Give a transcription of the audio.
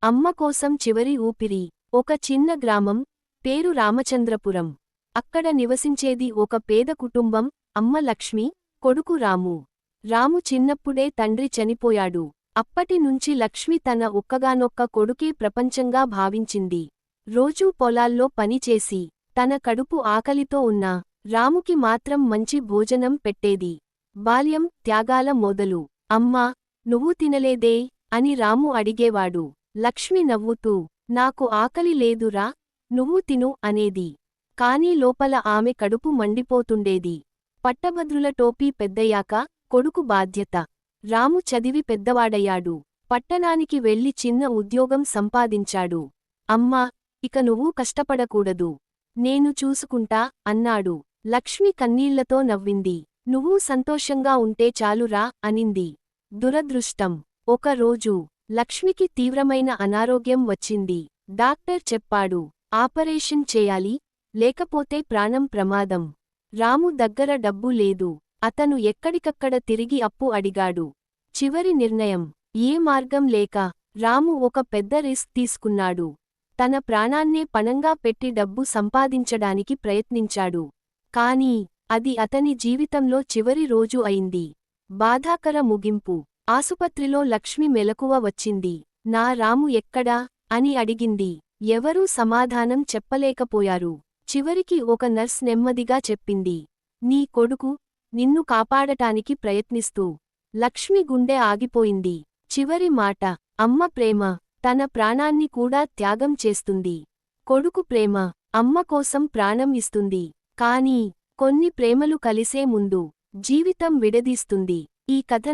అమ్మ కోసం చివరి ఊపిరి. ఒక చిన్న గ్రామం, పేరు రామచంద్రపురం. అక్కడ నివసించేది ఒక పేద కుటుంబం, అమ్మ లక్ష్మి, కొడుకు రాము. రాము చిన్నప్పుడే తండ్రి చనిపోయాడు. అప్పటి నుంచి లక్ష్మి తన ఒక్కగానొక్క కొడుకే ప్రపంచంగా భావించింది. రోజూ పొలాల్లో పనిచేసి, తన కడుపు ఆకలితో ఉన్నా, రాముకి మాత్రం మంచి భోజనం పెట్టేది. బాల్యం, త్యాగాల మొదలు. అమ్మా, నువ్వు తినలేదే అని రాము అడిగేవాడు. లక్ష్మి నవ్వుతూ, నాకు ఆకలి లేదురా, నువ్వు తిను అనేది. కానీ లోపల ఆమె కడుపు మండిపోతుండేది. పట్టభద్రుల టోపీ పెద్దయ్యాక, కొడుకు బాధ్యత. రాము చదివి పెద్దవాడయ్యాడు. పట్టణానికి వెళ్లి చిన్న ఉద్యోగం సంపాదించాడు. అమ్మా, ఇక నువ్వు కష్టపడకూడదు, నేను చూసుకుంటా అన్నాడు. లక్ష్మి కన్నీళ్లతో నవ్వింది. నువ్వు సంతోషంగా ఉంటే చాలురా అనింది. దురదృష్టం. ఒక రోజు లక్ష్మికి తీవ్రమైన అనారోగ్యం వచ్చింది. డాక్టర్ చెప్పాడు, ఆపరేషన్ చేయాలి, లేకపోతే ప్రాణం ప్రమాదం. రాము దగ్గర డబ్బు లేదు. అతను ఎక్కడికక్కడ తిరిగి అప్పు అడిగాడు. చివరి నిర్ణయం. ఏ మార్గం లేక, రాము ఒక పెద్ద రిస్క్ తీసుకున్నాడు. తన ప్రాణాన్నే పణంగా పెట్టి డబ్బు సంపాదించడానికి ప్రయత్నించాడు. కానీ, అది అతని జీవితంలో చివరి రోజు అయింది. బాధాకర ముగింపు. ఆసుపత్రిలో లక్ష్మి మెలకువ వచ్చింది. నా రాము ఎక్కడా అని అడిగింది. ఎవరూ సమాధానం చెప్పలేకపోయారు. చివరికి ఒక నర్స్ నెమ్మదిగా చెప్పింది, నీ కొడుకు నిన్ను కాపాడటానికి ప్రయత్నిస్తూ. లక్ష్మి గుండె ఆగిపోయింది. చివరి మాట. అమ్మ ప్రేమ తన ప్రాణాన్ని కూడా త్యాగం చేస్తుంది. కొడుకు ప్రేమ అమ్మ కోసం ప్రాణం ఇస్తుంది. కానీ, కొన్ని ప్రేమలు కలిసే ముందు జీవితం విడదీస్తుంది. ఈ కథ